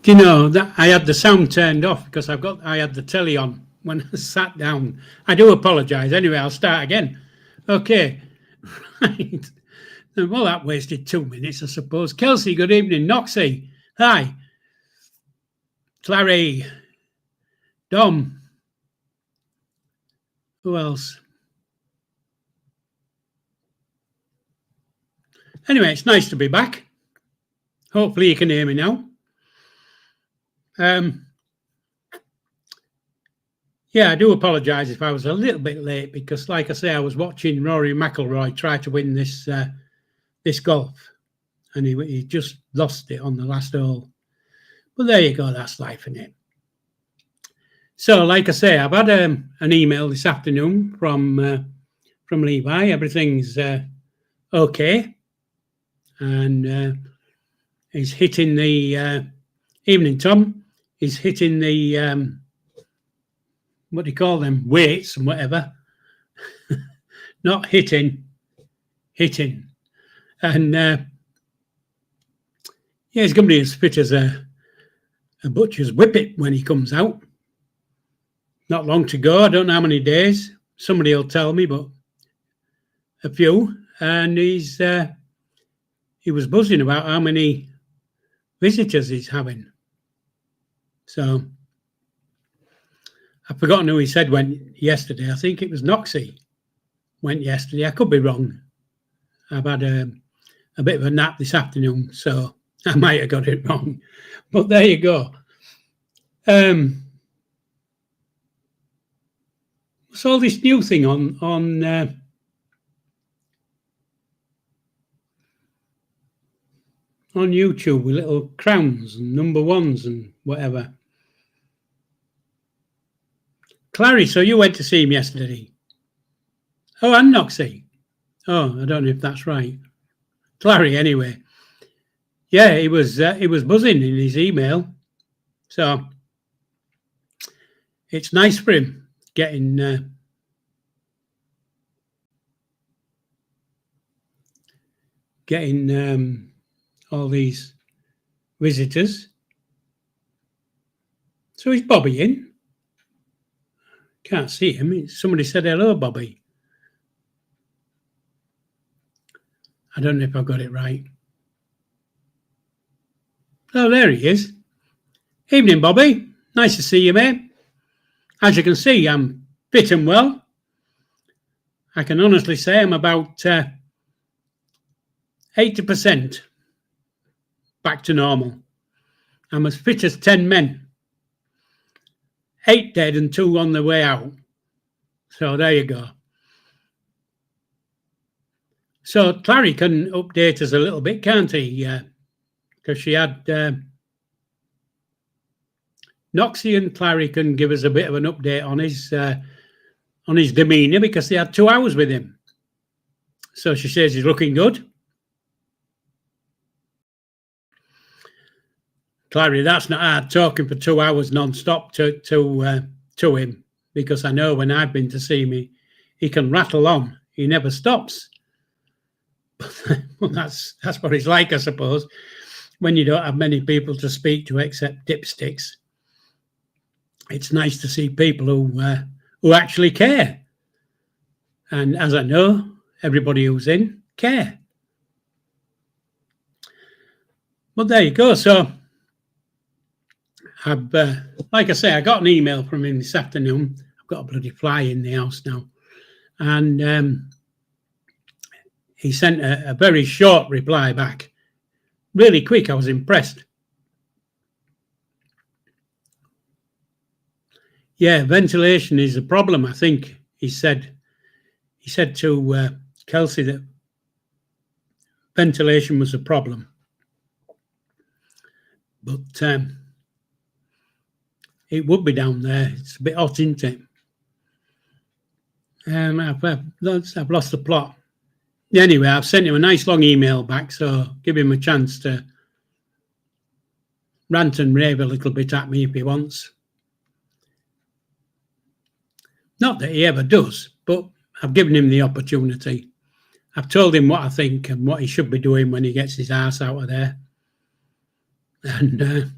Do you know that I had the sound turned off because I had the telly on when I sat down. I do apologise. Anyway, I'll start again. Okay, right. Well, that wasted 2 minutes, I suppose. Kelsey, good evening. Noxie, hi. Clary, Dom. Who else? Anyway, it's nice to be back. Hopefully you can hear me now. Yeah, I do apologise if I was a little bit late because, like I say, I was watching Rory McIlroy try to win this golf, and he just lost it on the last hole. But there you go, that's life, isn't it? So, like I say, I've had an email this afternoon from Levi. Everything's okay, and he's hitting the evening, Tom. He's hitting the what do you call them? Weights and whatever. Not hitting. And yeah, he's going to be as fit as a butcher's whippet when he comes out. Not long to go. I don't know how many days. Somebody will tell me, but a few. And he was buzzing about how many visitors he's having. So I've forgotten who he said went yesterday. I think it was Noxie went yesterday. I could be wrong. I've had a bit of a nap this afternoon, so I might have got it wrong. But there you go. What's all this new thing on YouTube with little crowns and number ones and whatever? Clary, so you went to see him yesterday? Oh, and Noxie. Oh, I don't know if that's right. Clary, anyway. Yeah, he was buzzing in his email. So it's nice for him getting all these visitors. So is Bobby in? Can't see him. Somebody said hello, Bobby. I don't know if I got it right. Oh, there he is. Evening, Bobby. Nice to see you, mate. As you can see, I'm fit and well. I can honestly say I'm about 80% back to normal. I'm as fit as 10 men. 8 dead and 2 on the way out. So there you go. So Clary can update us a little bit, can't he? Because she had Noxie and Clary can give us a bit of an update on his demeanour because they had 2 hours with him. So she says he's looking good. Clary, that's not hard talking for 2 hours non-stop to him, because I know when I've been to see him, he can rattle on. He never stops. Well, that's what he's like, I suppose, when you don't have many people to speak to except dipsticks. It's nice to see people who actually care. And as I know, everybody who's in care. But there you go. So I've, like I say, I got an email from him this afternoon. I've got a bloody fly in the house now. And he sent a very short reply back. Really quick. I was impressed. Yeah, ventilation is a problem, I think. He said to Kelsey that ventilation was a problem. But it would be down there. It's a bit hot, isn't it? I've lost the plot. Anyway, I've sent him a nice long email back, so give him a chance to rant and rave a little bit at me if he wants. Not that he ever does, but I've given him the opportunity. I've told him what I think and what he should be doing when he gets his ass out of there. And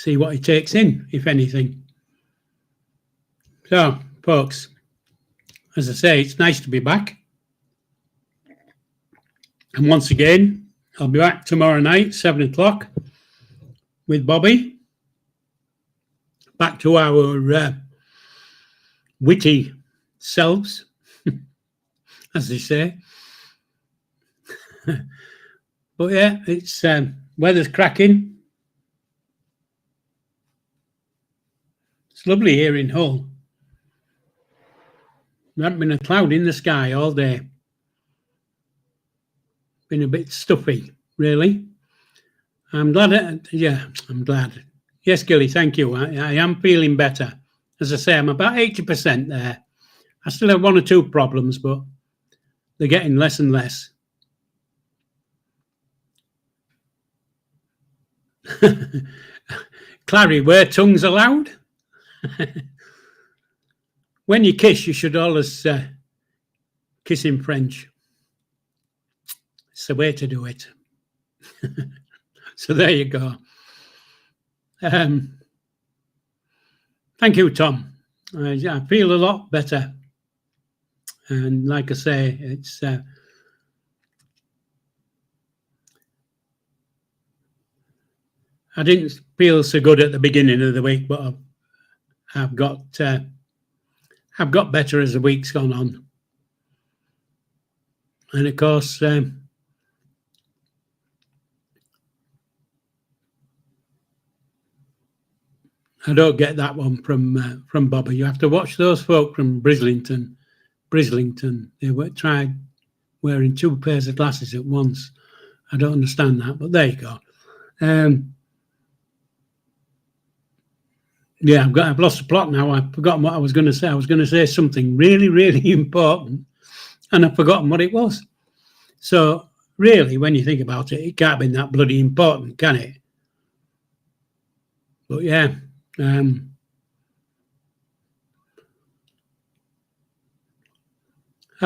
see what he takes in, if anything. So, folks, as I say, it's nice to be back. And once again, I'll be back tomorrow night, 7 o'clock, with Bobby. Back to our witty selves, as they say. But yeah, it's weather's cracking. It's lovely here in Hull. There hasn't been a cloud in the sky all day. Been a bit stuffy, really. I'm glad. I'm glad. Yes, Gilly, thank you. I am feeling better. As I say, I'm about 80% there. I still have one or two problems, but they're getting less and less. Clary, were tongues allowed? When you kiss, you should always kiss in French. It's the way to do it. So there you go. Thank you, Tom. I feel a lot better. And like I say, it's I didn't feel so good at the beginning of the week, but I've got better as the week's gone on. And of course, I don't get that one from Bobby. You have to watch those folk from Brislington. They tried wearing two pairs of glasses at once. I don't understand that, but there you go. Yeah, I've lost the plot now. I've forgotten what I was going to say. I was going to say something really, really important, and I've forgotten what it was. So really, when you think about it, it can't have been that bloody important, can it? But yeah, I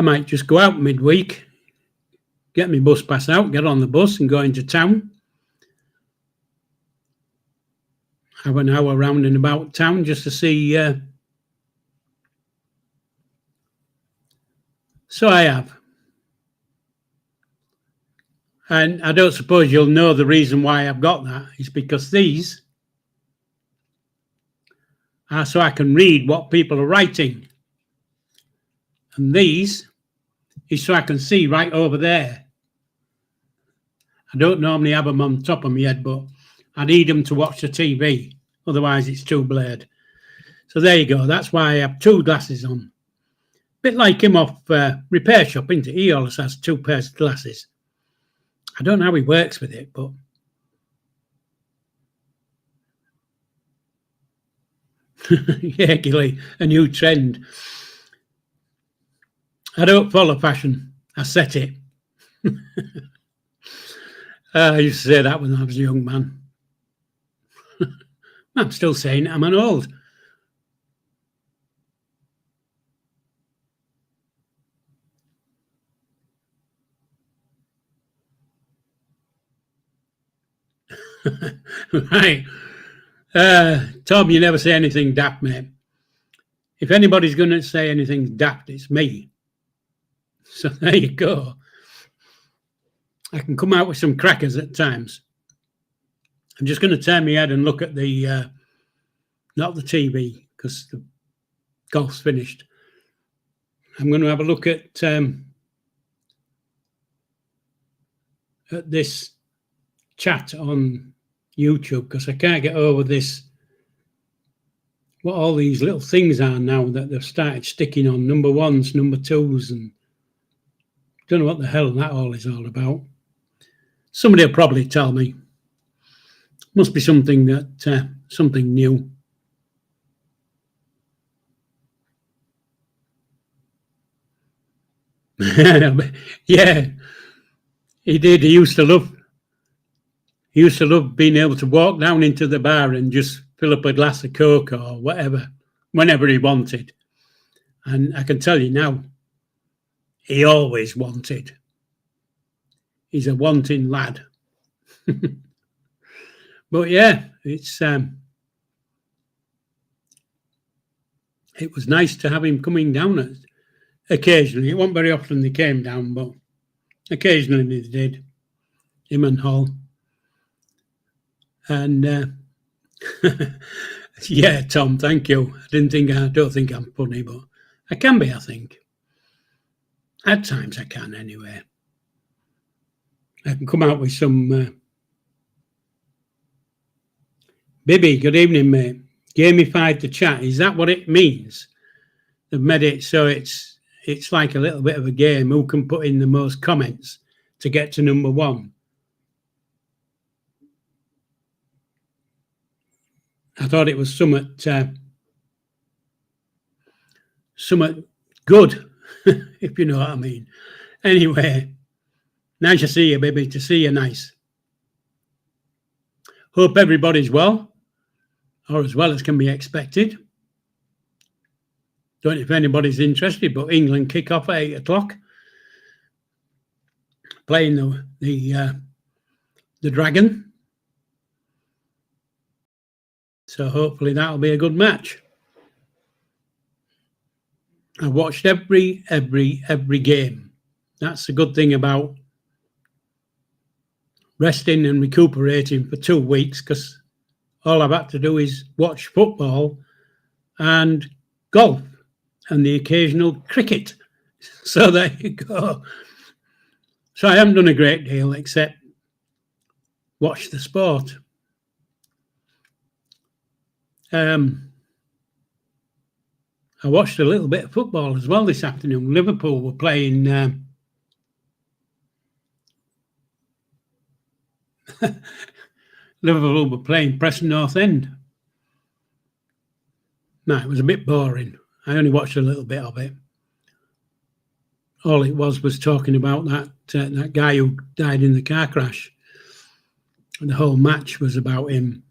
might just go out midweek, get my bus pass out, get on the bus and go into town. Have an hour round and about town just to see. So I have. And I don't suppose you'll know the reason why I've got that. It's because these are so I can read what people are writing. And these is so I can see right over there. I don't normally have them on top of my head, but I need them to watch the TV. Otherwise, it's too blurred. So there you go. That's why I have two glasses on. Bit like him off Repair Shop, isn't it? He always has two pairs of glasses. I don't know how he works with it, but yeah, Gilly, a new trend. I don't follow fashion. I set it. I used to say that when I was a young man. I'm still saying it. I'm an old. Right. Tom, you never say anything daft, mate. If anybody's going to say anything daft, it's me. So there you go. I can come out with some crackers at times. I'm just going to turn my head and look at the, not the TV, because the golf's finished. I'm going to have a look at this chat on YouTube, because I can't get over this, what all these little things are now that they've started sticking on number ones, number twos, and don't know what the hell that all is all about. Somebody will probably tell me. Must be something that something new. Yeah, he did. He used to love being able to walk down into the bar and just fill up a glass of Coke or whatever, whenever he wanted. And I can tell you now, he always wanted. He's a wanting lad. But yeah, it's it was nice to have him coming down occasionally. It wasn't very often they came down, but occasionally they did. Him and Hall. And yeah, Tom, thank you. I don't think I'm funny, but I can be, I think. At times I can, anyway. I can come out with some... Bibby, good evening, mate. Gamified the chat. Is that what it means? They've made it so it's like a little bit of a game. Who can put in the most comments to get to number one? I thought it was somewhat good, if you know what I mean. Anyway, nice to see you, baby. To see you, nice. Hope everybody's well, or as well as can be expected. Don't know if anybody's interested, but England kick off at 8 o'clock, playing the Dragon. So hopefully that'll be a good match. I watched every game. That's the good thing about resting and recuperating for 2 weeks, because all I've had to do is watch football and golf and the occasional cricket. So there you go. So I haven't done a great deal except watch the sport. I watched a little bit of football as well this afternoon. Liverpool were playing Preston North End. No, it was a bit boring. I only watched a little bit of it. All it was talking about that guy who died in the car crash. And the whole match was about him.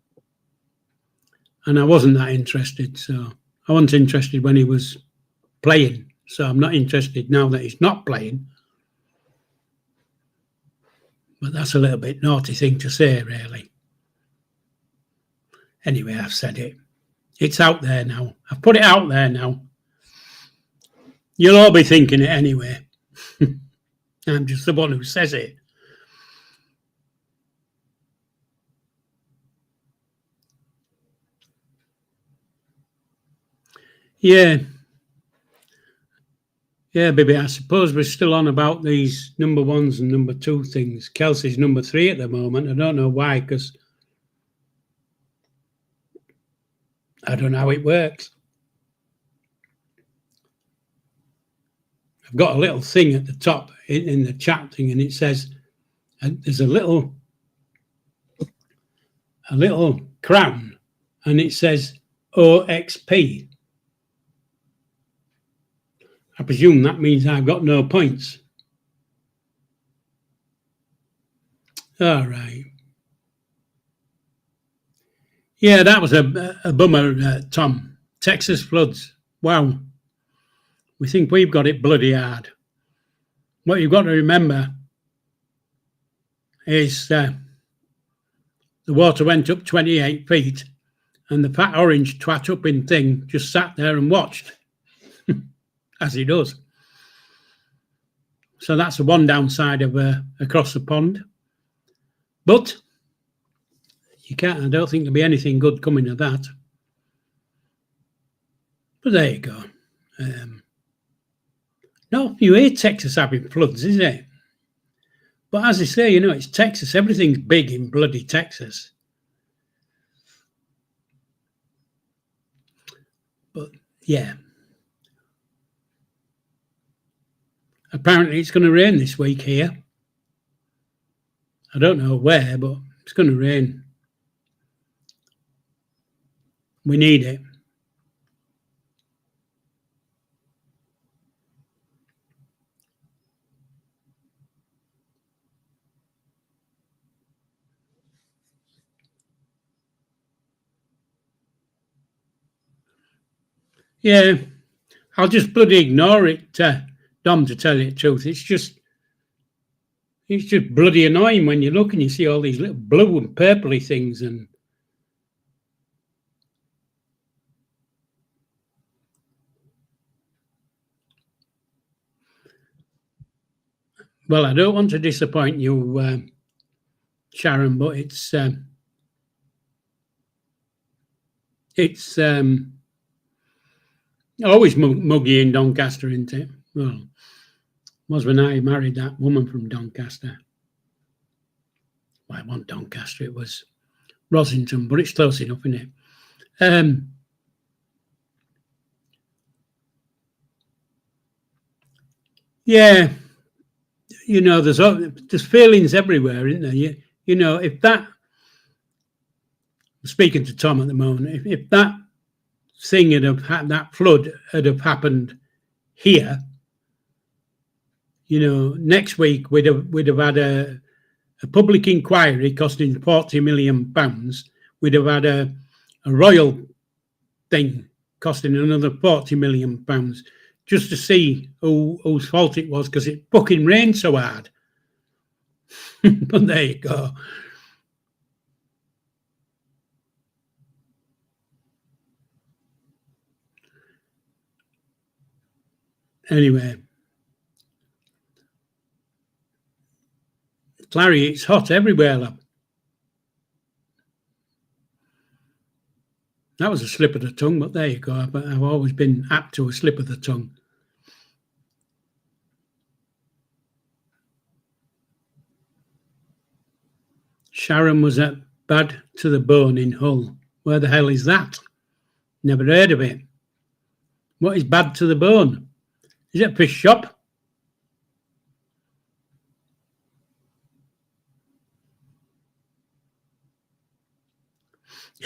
And I wasn't that interested, so I wasn't interested when he was playing. So I'm not interested now that he's not playing. But that's a little bit naughty thing to say, really. Anyway, I've said it. It's out there now. I've put it out there now. You'll all be thinking it anyway. I'm just the one who says it. Yeah, baby, I suppose we're still on about these number ones and number two things. Kelsey's number 3 at the moment. I don't know why, because I don't know how it works. I've got a little thing at the top in the chat thing, and it says, and there's a little crown, and it says OXP. I presume that means I've got no points. All right. Yeah, that was a bummer, Tom. Texas floods. Wow. We think we've got it bloody hard. What you've got to remember is the water went up 28 feet and the fat orange twat up in thing just sat there and watched. As he does. So that's the one downside of across the pond. But I don't think there'll be anything good coming of that. But there you go. No, you hear Texas having floods, is it? But as I say, it's Texas. Everything's big in bloody Texas. But yeah. Apparently it's going to rain this week here. I don't know where, but it's going to rain. We need it. Yeah, I'll just bloody ignore it, Dom, to tell you the truth. It's just bloody annoying when you look and you see all these little blue and purpley things, and Well, I don't want to disappoint you, Sharon, but it's always muggy in Doncaster, isn't it? Well, it was when I married that woman from Doncaster. Well, I want Doncaster, it was Rosington, but it's close enough, isn't it? Yeah, you know, there's feelings everywhere, isn't there? You know, if that, speaking to Tom at the moment, if that thing had have had, that flood had have happened here, you know, next week we'd have had a public inquiry costing £40 million. We'd have had a royal thing costing another £40 million just to see whose fault it was, because it fucking rained so hard. But there you go. Anyway, Clary, it's hot everywhere, love. That was a slip of the tongue, but there you go. I've always been apt to a slip of the tongue. Sharon was at Bad to the Bone in Hull. Where the hell is that? Never heard of it. What is Bad to the Bone? Is it a fish shop?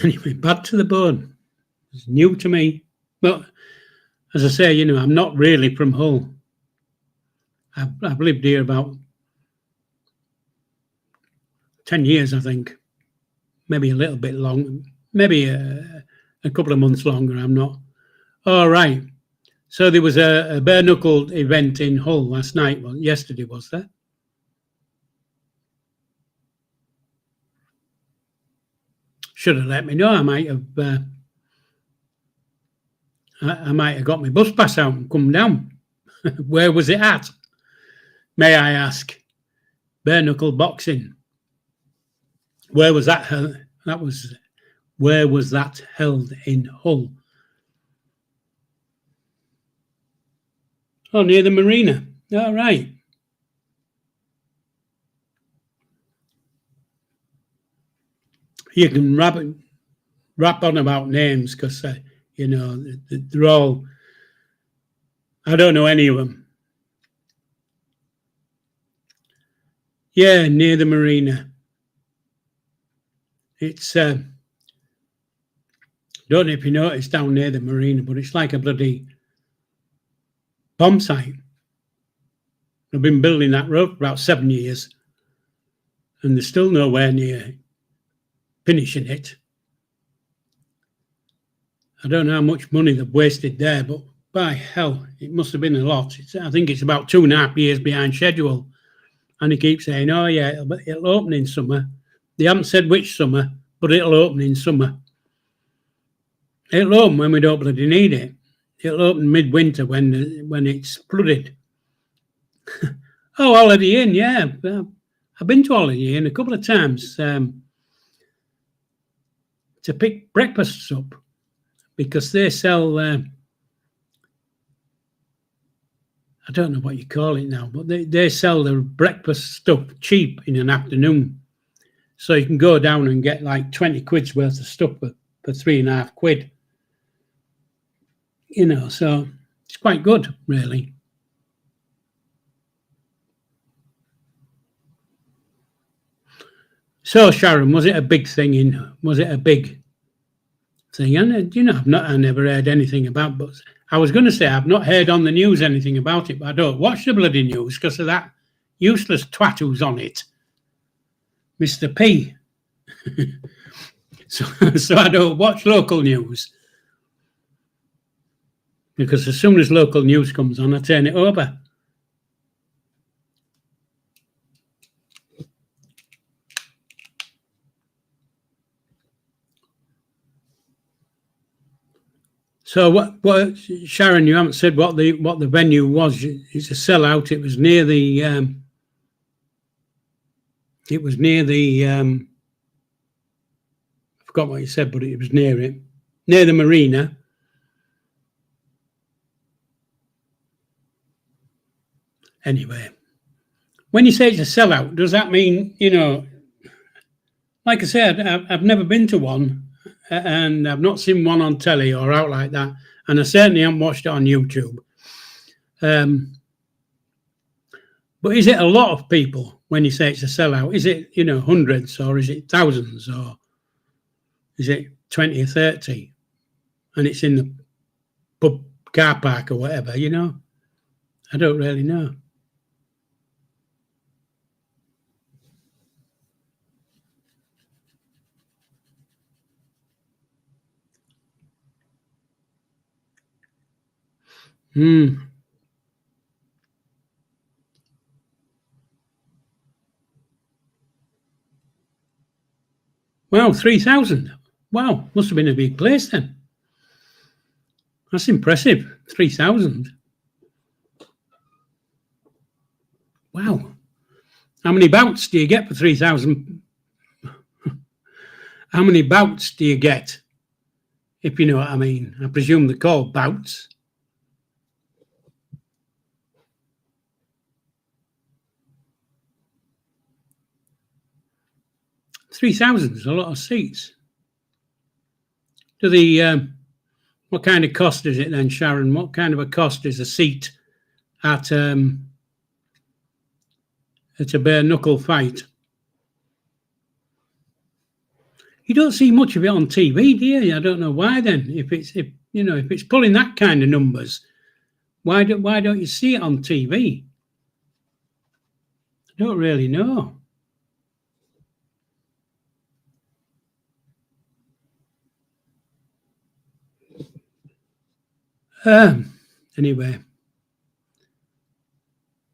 Anyway, Bad to the Bone. It's new to me. But as I say, you know, I'm not really from Hull. I've lived here about 10 years, I think. Maybe a little bit long. Maybe a couple of months longer. I'm not. All right. So there was a bare knuckle event in Hull last night. Well, yesterday, was there? Should have let me know. I might have got my bus pass out and come down. Where was it at? May I ask? Bare knuckle boxing. Where was that held? Where was that held in Hull? Oh, near the marina. All right. You can rap on about names because you know they're all. I don't know any of them. Yeah, near the marina. It's don't know if you know it's down near the marina, but it's like a bloody bomb site. They've been building that road for about 7 years, and they're still nowhere near finishing it. I don't know how much money they've wasted there, but by hell, it must have been a lot. I think it's about 2.5 years behind schedule. And he keeps saying, oh yeah, it'll open in summer. They haven't said which summer, but it'll open in summer. It'll open when we don't bloody need it. It'll open midwinter when it's flooded. Oh, Holiday Inn, yeah. I've been to Holiday Inn a couple of times to pick breakfasts up because they sell, I don't know what you call it now, but they sell the breakfast stuff cheap in an afternoon. So you can go down and get like 20 quid's worth of stuff for 3.5 quid. You know, so it's quite good, really. So, Sharon, was it a big thing was it a big thing? And, you know, I never heard anything about, but I was going to say I've not heard on the news anything about it, but I don't watch the bloody news because of that useless twat who's on it, Mr. P. So I don't watch local news because as soon as local news comes on, I turn it over. So what Sharon, you haven't said what the venue was. It's a sellout. It was near the It was near the, I forgot what he said, but it was near it, near the marina. Anyway, when you say it's a sellout, does that mean, you know, like I said, I've never been to one, and I've not seen one on telly or out like that, and I certainly haven't watched it on YouTube. But is it a lot of people when you say it's a sellout? Is it, you know, hundreds, or is it thousands, or is it 20 or 30? And it's in the pub car park or whatever, you know? I don't really know. Wow, 3,000. Wow, must have been a big place then. That's impressive. 3,000. Wow. How many bouts do you get for 3,000? How many bouts do you get? If you know what I mean. I presume they're called bouts. $3,000 is a lot of seats. Do the what kind of cost is it then, Sharon? What kind of a cost is a seat at a bare knuckle fight? You don't see much of it on TV, do you? I don't know why then. If it's pulling that kind of numbers, why don't you see it on TV? I don't really know. Anyway,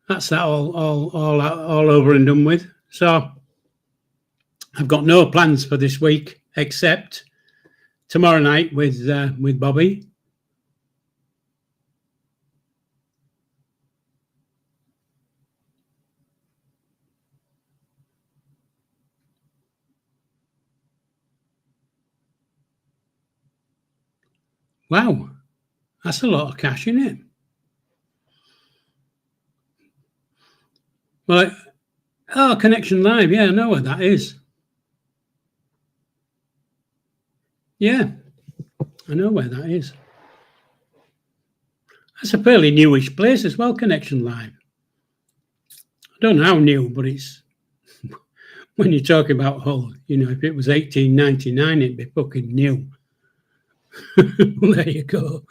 that's that all over and done with. So I've got no plans for this week except tomorrow night with Bobby. Wow, that's a lot of cash, isn't it? Well, Connection Live. Yeah, I know what that is. Yeah, I know where that is. That's a fairly newish place as well, Connection Live. I don't know how new, but it's when you're talking about Hull, you know, if it was 1899, it'd be fucking new. Well, there you go.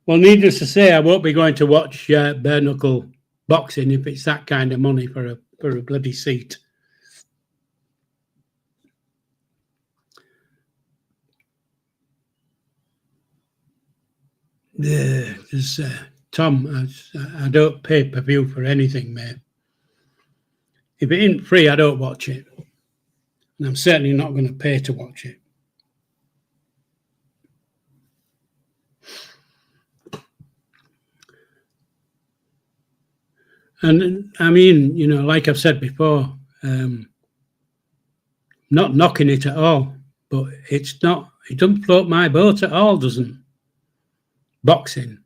Well, needless to say, I won't be going to watch bare knuckle boxing if it's that kind of money for a bloody seat. There's Tom. I don't pay per view for anything, mate. If it ain't free, I don't watch it, and I'm certainly not going to pay to watch it. And I mean, you know, like I've said before, not knocking it at all, but it doesn't float my boat at all, doesn't boxing.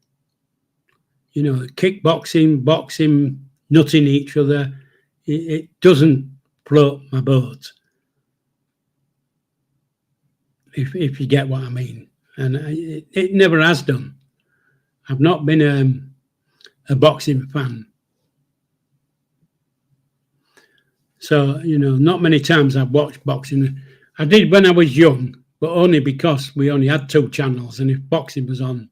You know, kickboxing, boxing, nutting each other, it doesn't float my boat. If you get what I mean. And it never has done. I've not been a boxing fan. So, you know, not many times I've watched boxing. I did when I was young, but only because we only had 2 channels, and if boxing was on,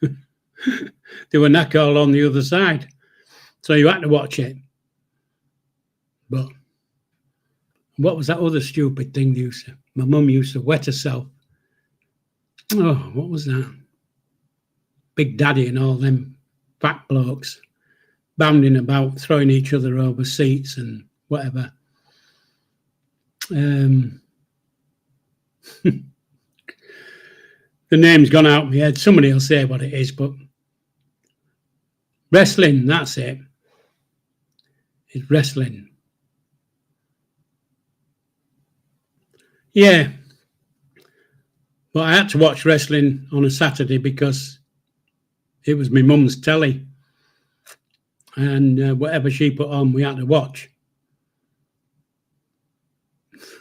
they were knack all on the other side. So you had to watch it. But what was that other stupid thing my mum used to wet herself? Oh, what was that? Big Daddy and all them fat blokes bounding about, throwing each other over seats and whatever. The name's gone out of my head. Somebody will say what it is, but Wrestling, that's it. It's wrestling. Yeah. Well, I had to watch wrestling on a Saturday because it was my mum's telly. And whatever she put on, we had to watch.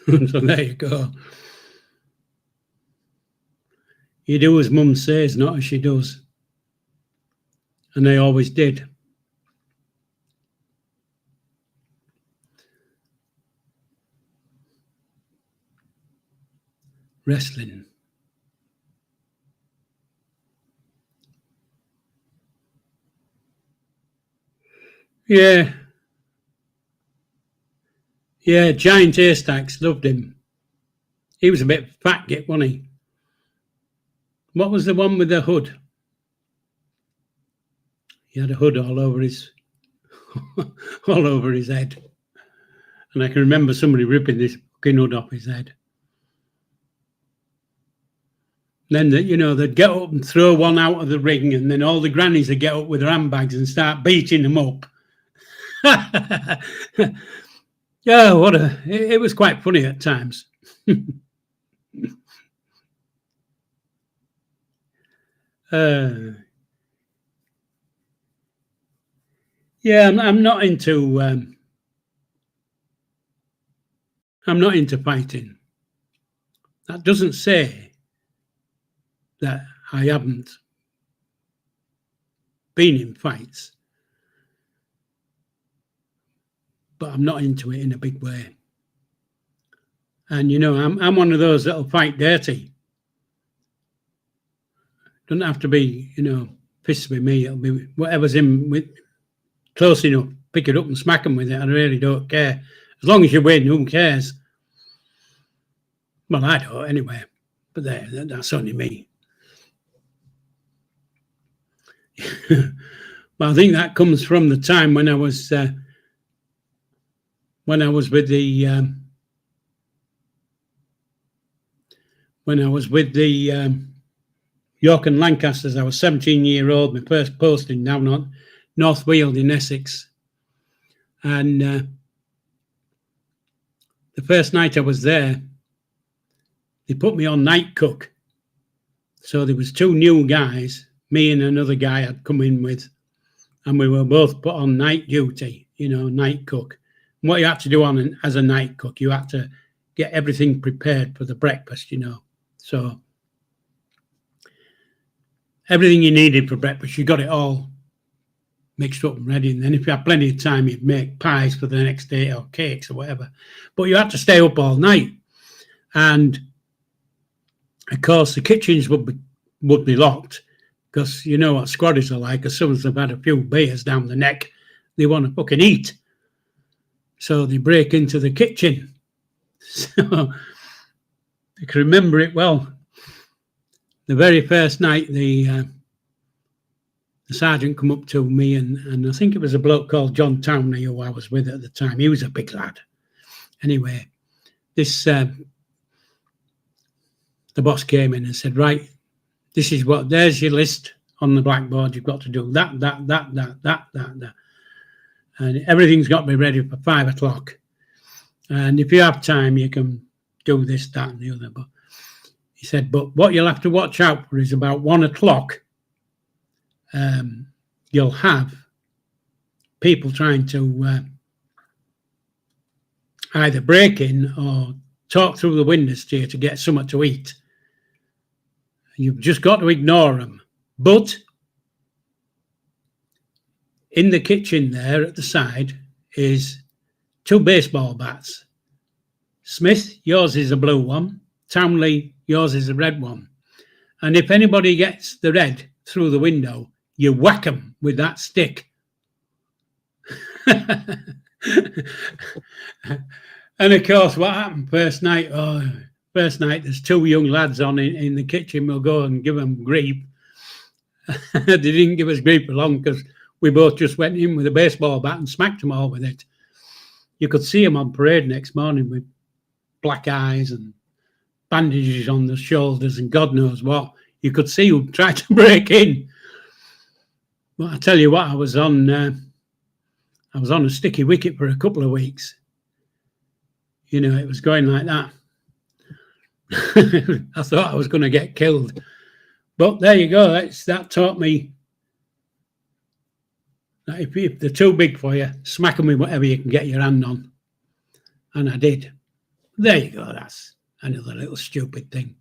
So there you go. You do as mum says, not as she does. And they always did. Wrestling. Yeah. Yeah, Giant Haystacks, loved him. He was a bit fat git, wasn't he? What was the one with the hood? He had a hood all over his all over his head. And I can remember somebody ripping this fucking hood off his head. Then, they'd get up and throw one out of the ring, and then all the grannies would get up with their handbags and start beating them up. Yeah, it was quite funny at times. Yeah, I'm not into fighting. That doesn't say that I haven't been in fights, but I'm not into it in a big way. And I'm one of those that'll fight dirty. Doesn't have to be, fists with me. It'll be whatever's in with close enough. Pick it up and smack them with it. I really don't care. As long as you win, who cares? Well, I don't anyway. But that's only me. Well, I think that comes from the time when I was with the York and Lancasters. I was 17-year-old, my first posting down on North Weald in Essex. And the first night I was there, they put me on night cook. So there was two new guys, me and another guy I'd come in with, and we were both put on night duty, night cook. And what you had to do as a night cook, you had to get everything prepared for the breakfast, So everything you needed for breakfast, you got it all mixed up and ready. And then if you had plenty of time, you'd make pies for the next day or cakes or whatever. But you had to stay up all night. And of course, the kitchens would be locked because you know what squatters are like. As soon as they've had a few beers down the neck, they want to fucking eat. So they break into the kitchen. So I can remember it well. The very first night, the sergeant come up to me, and I think it was a bloke called John Townley who I was with at the time. He was a big lad. Anyway, the boss came in and said, right, there's your list on the blackboard. You've got to do that. And everything's got to be ready for 5 o'clock. And if you have time, you can do this, that, and the other. But he said, but what you'll have to watch out for is about 1 o'clock. You'll have people trying to either break in or talk through the windows to you to get something to eat. You've just got to ignore them. But in the kitchen there at the side is 2 baseball bats. Smith, yours is a blue one. Townley, yours is a red one. And if anybody gets the red through the window, you whack them with that stick. And of course, what happened first night, there's 2 young lads on in the kitchen. We'll go and give them grief. They didn't give us grief for long because we both just went in with a baseball bat and smacked them all with it. You could see them on parade next morning with black eyes and bandages on the shoulders and God knows what. You could see who tried to break in. But I tell you what, I was on a sticky wicket for a couple of weeks. You know, it was going like that. I thought I was going to get killed. But there you go. That taught me that if they're too big for you, smack them with whatever you can get your hand on. And I did. There you go. That's another little stupid thing.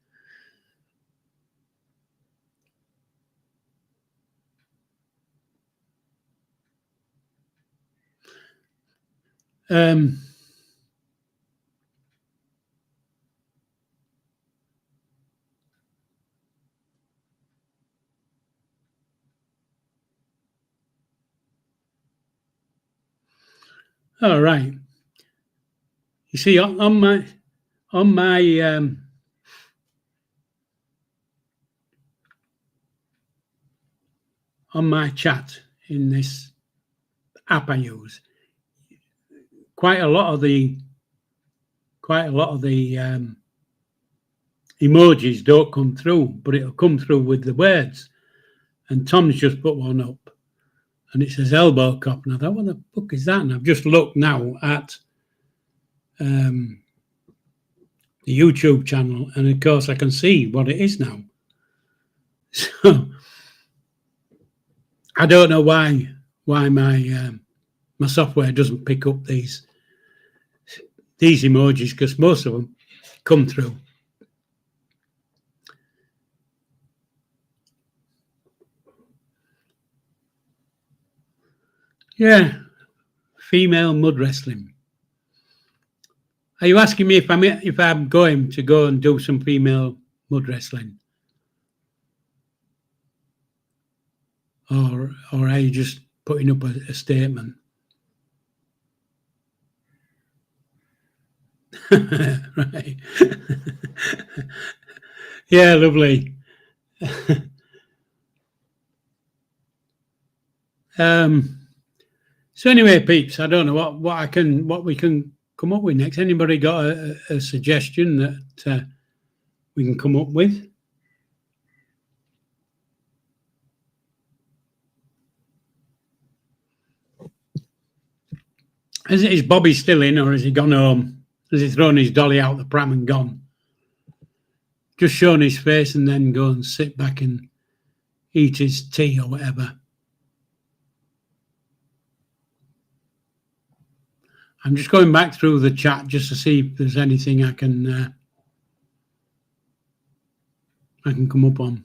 All right. You see, on my chat in this app I use, quite a lot of the emojis don't come through, but it'll come through with the words. And Tom's just put one up, and it says elbow cop. And I thought, what the fuck is that? And I've just looked now at the YouTube channel, and of course I can see what it is now. So I don't know why my software doesn't pick up these emojis, because most of them come through. Yeah, female mud wrestling. Are you asking me if I'm going to go and do some female mud wrestling, or are you just putting up a statement? Right. Yeah, lovely. So anyway, peeps, I don't know what we can come up with next. Anybody got a suggestion that we can come up with? Is Bobby still in, or has he gone home? Has he thrown his dolly out the pram and gone? Just shown his face and then go and sit back and eat his tea or whatever. I'm just going back through the chat just to see if there's anything I can come up on.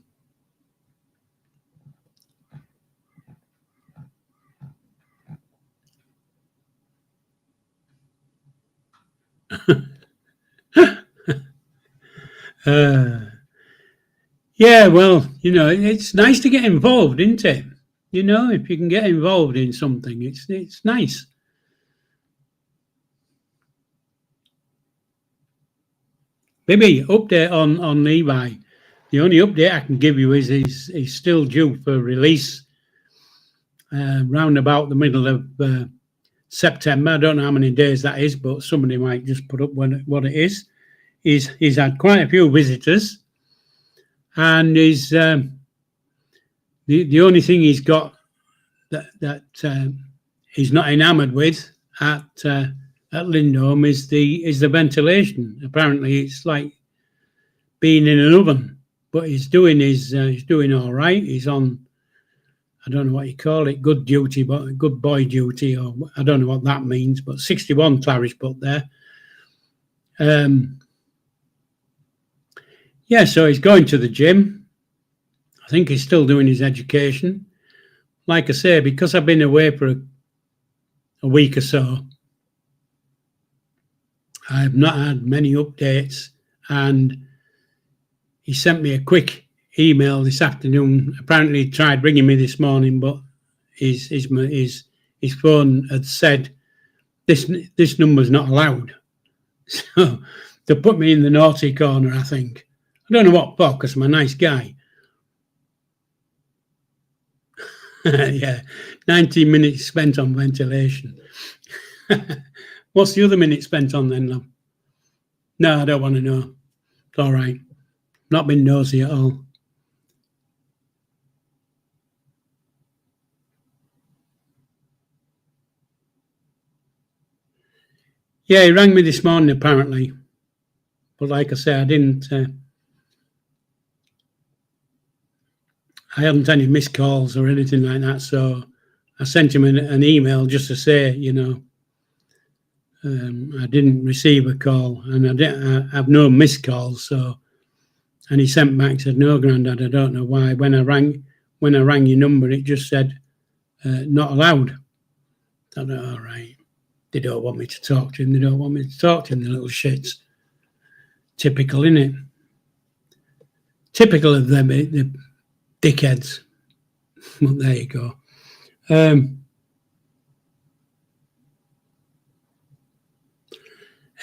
Yeah, well, you know, it's nice to get involved, isn't it? You know, if you can get involved in something, it's nice. Maybe update on Levi. The only update I can give you is he's still due for release round about the middle of September. I don't know how many days that is, but somebody might just put up what it is. He's had quite a few visitors, and he's the only thing he's got that he's not enamoured with at Lindholm is the ventilation. Apparently, it's like being in an oven, but he's doing all right. He's on, I don't know what you call it, good duty, but good boy duty, or I don't know what that means, but 61 Clarish put there. Yeah, so he's going to the gym. I think he's still doing his education. Like I say, because I've been away for a week or so, I've not had many updates, and he sent me a quick email this afternoon. Apparently he tried ringing me this morning, but his phone had said this number's not allowed. So they put me in the naughty corner, I think. I don't know what for, because I'm a nice guy. Yeah, 19 minutes spent on ventilation. What's the other minute spent on then, love? No, I don't want to know. It's all right. Not been nosy at all. Yeah, he rang me this morning apparently, but like I say, I didn't. I hadn't any missed calls or anything like that, so I sent him an email just to say, I didn't receive a call, and I have no missed calls. So, and he sent back and said, "No, Grandad, I don't know why. When I rang your number, it just said not allowed." I thought, all right, they don't want me to talk to him. They don't want me to talk to him. The little shits. Typical, innit? Typical of them, the dickheads. Well, there you go.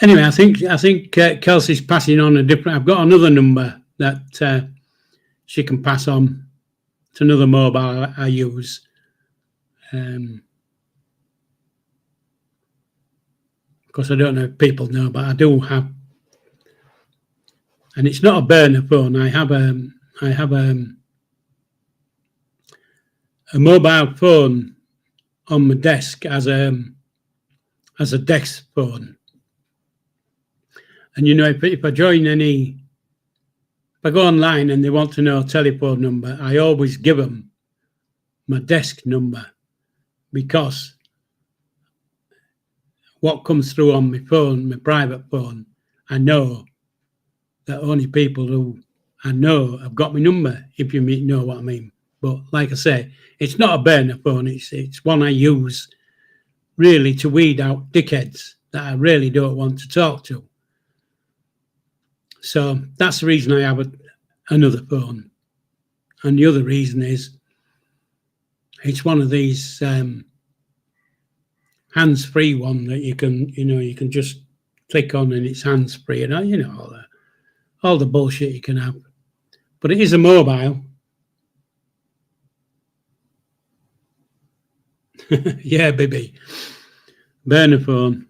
Anyway, I think Kelsey's passing on a different. I've got another number that she can pass on to another mobile I use. Of course, I don't know if people know, but I do have, and it's not a burner phone. I have a mobile phone on my desk as a desk phone. And if I join if I go online and they want to know a telephone number, I always give them my desk number, because what comes through on my phone, my private phone, I know that only people who I know have got my number, if you know what I mean. But like I say, it's not a burner phone. It's one I use really to weed out dickheads that I really don't want to talk to. So that's the reason I have another phone. And the other reason is it's one of these hands-free one that you can just click on and it's hands-free, and all the bullshit you can have. But it is a mobile. Yeah, baby. Burner phone.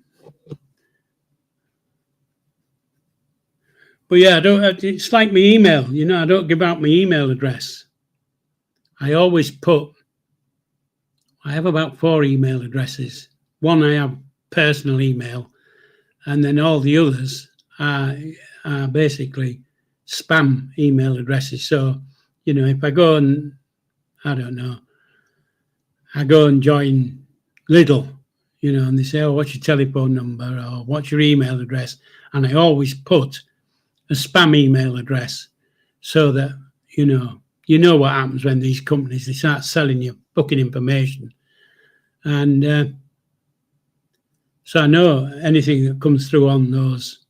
But yeah, it's like my email. I don't give out my email address. I have about 4 email addresses. One I have personal email, and then all the others are basically spam email addresses. So, if I go and, I don't know, I go and join Lidl, and they say, "Oh, what's your telephone number?" or "What's your email address?" And I always put a spam email address, so that, you know what happens when these companies, they start selling you fucking information. And so I know anything that comes through on those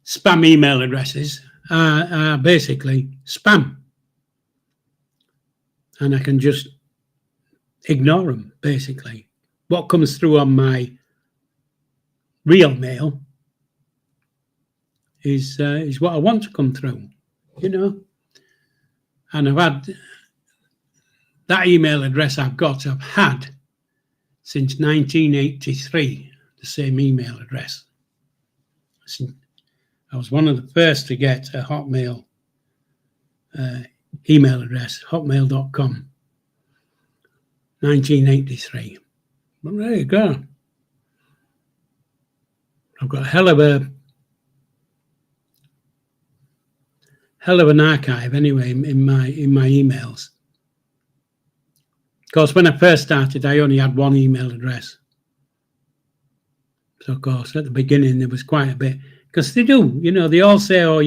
spam email addresses are basically spam. And I can just ignore them, basically. What comes through on my real mail is what I want to come through, And I've had that email address I've had since 1983, the same email address. I was one of the first to get a Hotmail email address, hotmail.com, 1983. But there you go. I've got a hell of an archive anyway in my emails. Of course, when I first started, I only had one email address. So, of course, at the beginning, there was quite a bit. Because they do, they all say, "Oh,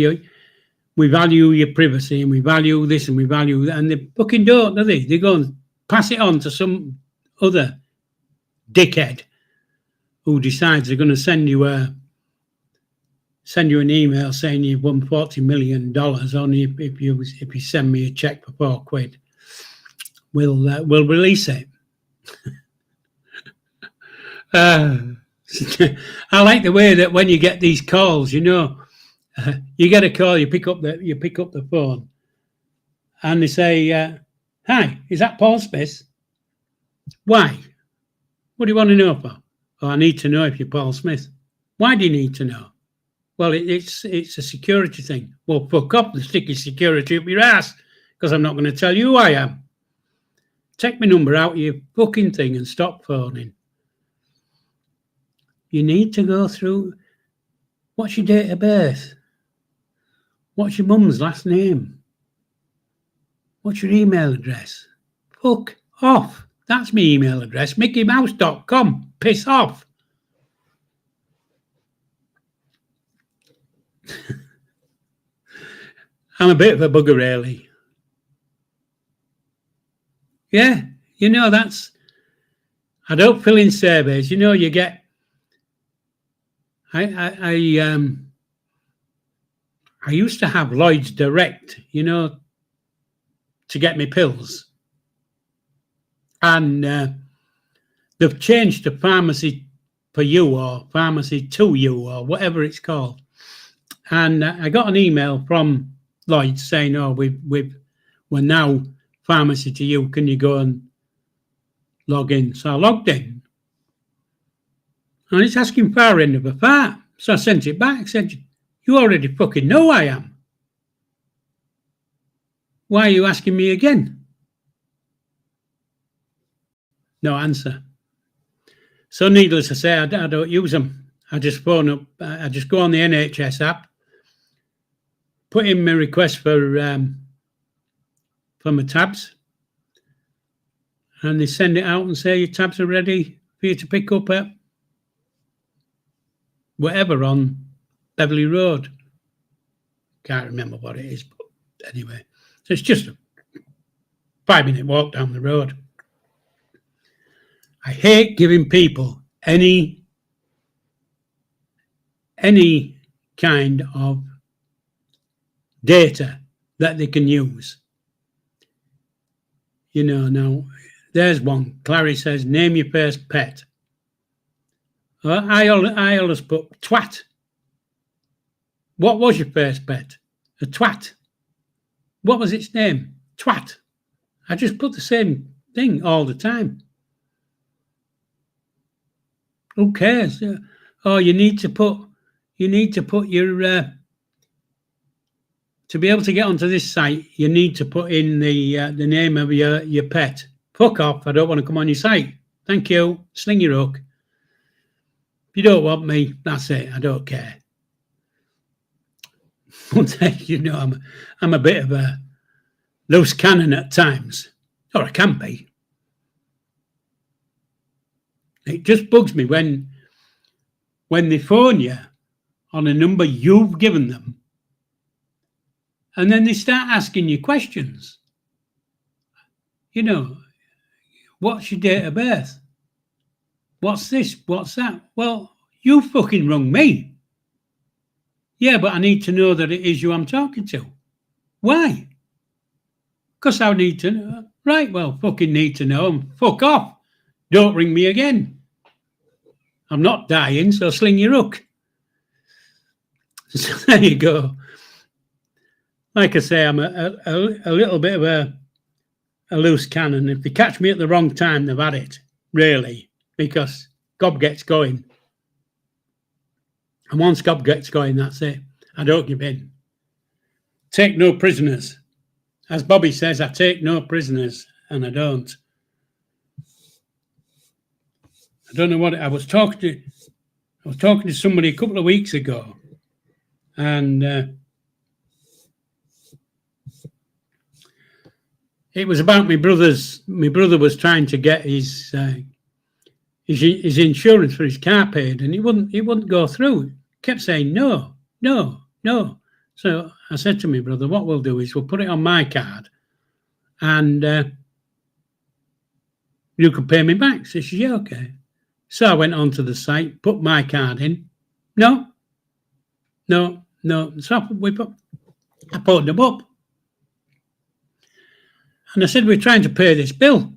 we value your privacy, and we value this, and we value that." And they fucking don't, do they? They go and pass it on to some other dickhead who decides they're going to send you an email saying you've won $40 million only if you send me a check for £4. We'll release it. I like the way that when you get these calls, you get a call, you pick up the phone, and they say, "Hi, is that Paul Smith? Why? What do you want to know for?" "Oh, I need to know if you're Paul Smith." "Why do you need to know?" "Well, it's a security thing." "Well, fuck up and stick your security up your ass, because I'm not going to tell you who I am. Take my number out of your fucking thing and stop phoning." You need to go through, what's your date of birth? What's your mum's last name? What's your email address? Fuck off. That's my email address, mickeymouse.com. Piss off. I'm a bit of a bugger, really. Yeah, you know, that's, I don't fill in surveys. You know, you get, I used to have Lloyd's Direct, you know, to get me pills. And they've changed to Pharmacy for You or Pharmacy to You or whatever it's called. And I got an email from Lloyd's saying, oh, we're now Pharmacy to You. Can you go and log in? So I logged in. And it's asking far end of a fart. So I sent it back. I said, you already fucking know I am. Why are you asking me again? No answer. So needless to say, I don't use them. I just phone up. I just go on the NHS app, put in my request for my tabs, and they send it out and say your tabs are ready for you to pick up at whatever on Beverley Road. Can't remember what it is, but anyway. So it's just a 5-minute walk down the road. I hate giving people any kind of data that they can use. You know, now, there's one. Clary says, name your first pet. I always put twat. What was your first pet? A twat. What was its name? Twat. I just put the same thing all the time. Who cares? Oh, you need to put your to be able to get onto this site, you need to put in the name of your pet. Fuck off, I don't want to come on your site. Thank you. Sling your hook. If you don't want me, that's it. I don't care. You know, I'm a bit of a loose cannon at times. Or I can be. It just bugs me when they phone you on a number you've given them and then they start asking you questions. You know, what's your date of birth? What's this? What's that? Well, you fucking rung me. Yeah, but I need to know that it is you I'm talking to. Why? Because I need to know. Right, well, fucking need to know and fuck off. Don't ring me again. I'm not dying, so sling your hook. So there you go. Like I say, I'm a little bit of a loose cannon. If they catch me at the wrong time, they've had it, really, because Gob gets going. And once Gob gets going, that's it. I don't give in. Take no prisoners. As Bobby says, I take no prisoners, and I don't. I don't know what I was talking to somebody a couple of weeks ago, and it was about my brother's. My brother was trying to get his insurance for his car paid, and he wouldn't go through. Kept saying no. So I said to my brother, "What we'll do is we'll put it on my card, and you can pay me back." So she said, "Yeah, okay." So I went onto the site, put my card in. No. So I phoned them up. And I said, we're trying to pay this bill.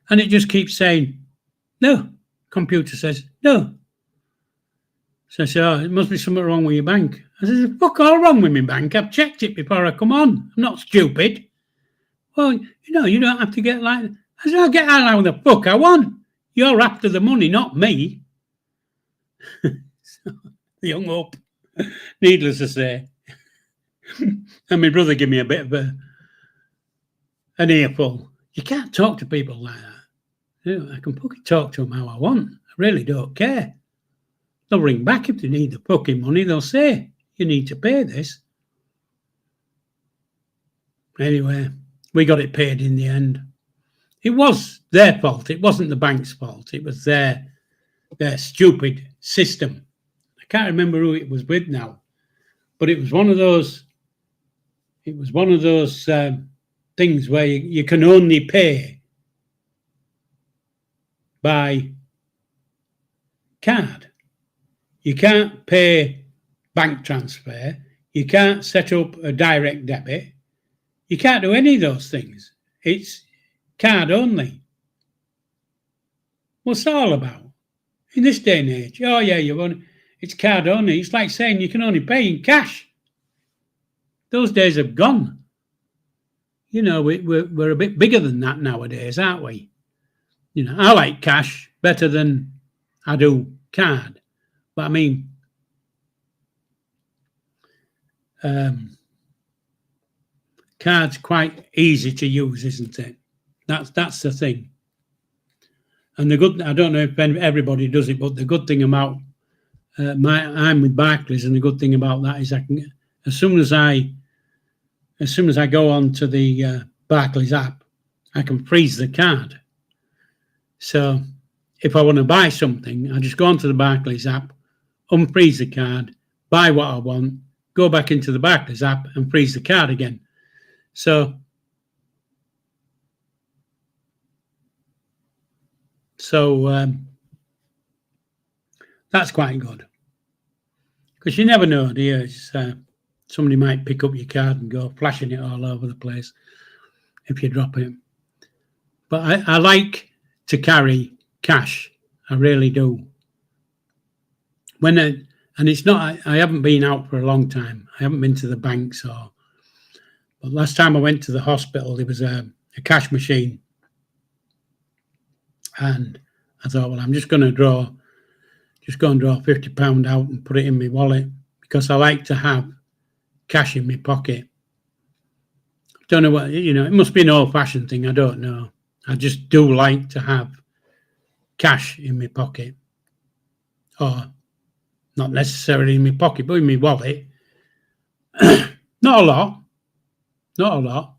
And it just keeps saying, no. Computer says, no. So I said, oh, it must be something wrong with your bank. I said, fuck all wrong with my bank. I've checked it before I come on. I'm not stupid. Well, you know, you don't have to get like... I said, I'll get out how the fuck I want. You're after the money, not me. So they hung up, needless to say. And my brother gave me a bit of an earful. You can't talk to people like that. You know, I can fucking talk to them how I want. I really don't care. They'll ring back if they need the fucking money. They'll say, you need to pay this. Anyway, we got it paid in the end. It was their fault. It wasn't the bank's fault. It was their stupid system. I can't remember who it was with now, but it was one of those. It was one of those things where you can only pay by card. You can't pay bank transfer. You can't set up a direct debit. You can't do any of those things. It's card only. What's it all about? In this day and age, oh yeah, it's card only. It's like saying you can only pay in cash. Those days have gone. You know, we're a bit bigger than that nowadays, aren't we? You know, I like cash better than I do card. But I mean, card's quite easy to use, isn't it? That's the thing. And I don't know if everybody does it, but the good thing about I'm with Barclays, and the good thing about that is I can, as soon as I go on to the Barclays app, I can freeze the card. So if I want to buy something, I just go onto the Barclays app, unfreeze the card, buy what I want, go back into the Barclays app and freeze the card again. So that's quite good, because you never know, do you? Somebody might pick up your card and go flashing it all over the place if you drop it. But I like to carry cash. I really do. And it's not, I haven't been out for a long time. I haven't been to the banks but last time I went to the hospital, there was a cash machine. And I thought, well, I'm just going to draw £50 out and put it in my wallet, because I like to have cash in my pocket. Don't know what, it must be an old-fashioned thing. I don't know. I just do like to have cash in my pocket. Or not necessarily in my pocket, but in my wallet. Not a lot.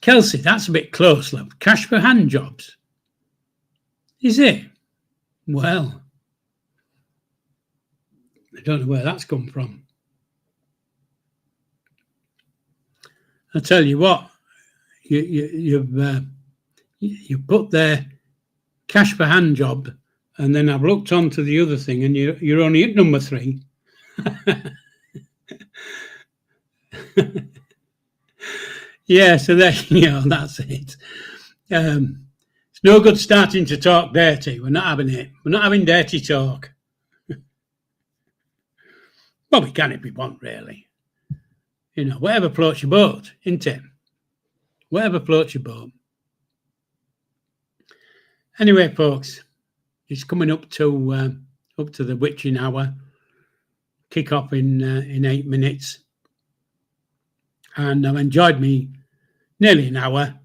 Kelsey, that's a bit close, love. Cash for hand jobs. Is it? Well, I don't know where that's come from. I tell you what, you put there cash for hand job, and then I've looked onto the other thing, and you're only at number 3. Yeah, so there that's it. It's no good starting to talk dirty. We're not having it. We're not having dirty talk. Well, we can if we want, really. Whatever floats your boat, isn't it? Whatever floats your boat. Anyway, folks, it's coming up to the witching hour. Kick off in 8 minutes. And I've enjoyed me nearly an hour.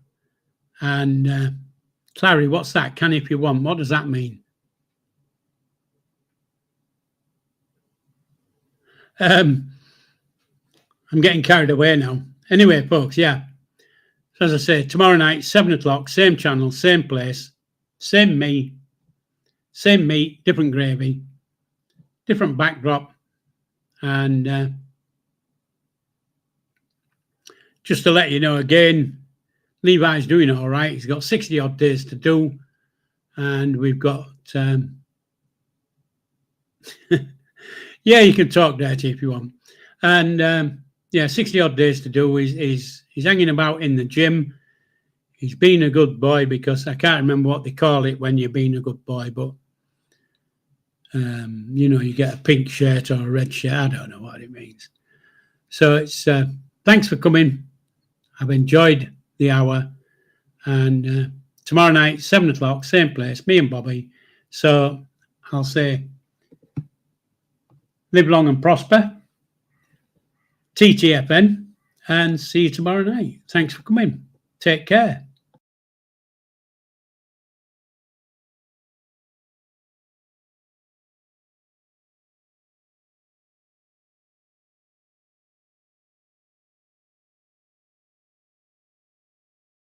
And Clary, what's that? Can if you want. What does that mean? I'm getting carried away now. Anyway, folks, yeah. So as I say, tomorrow night, 7 o'clock, same channel, same place, same me, same meat, different gravy, different backdrop. And just to let you know again, Levi's doing all right. He's got 60 odd days to do. And we've got, yeah, you can talk dirty if you want. And 60 odd days to do. He's hanging about in the gym. He's been a good boy, because I can't remember what they call it when you're being a good boy, but you get a pink shirt or a red shirt. I don't know what it means. So it's thanks for coming. I've enjoyed the hour, and tomorrow night, 7 o'clock, same place, me and Bobby. So I'll say, live long and prosper, TTFN, and see you tomorrow night. Thanks for coming. Take care.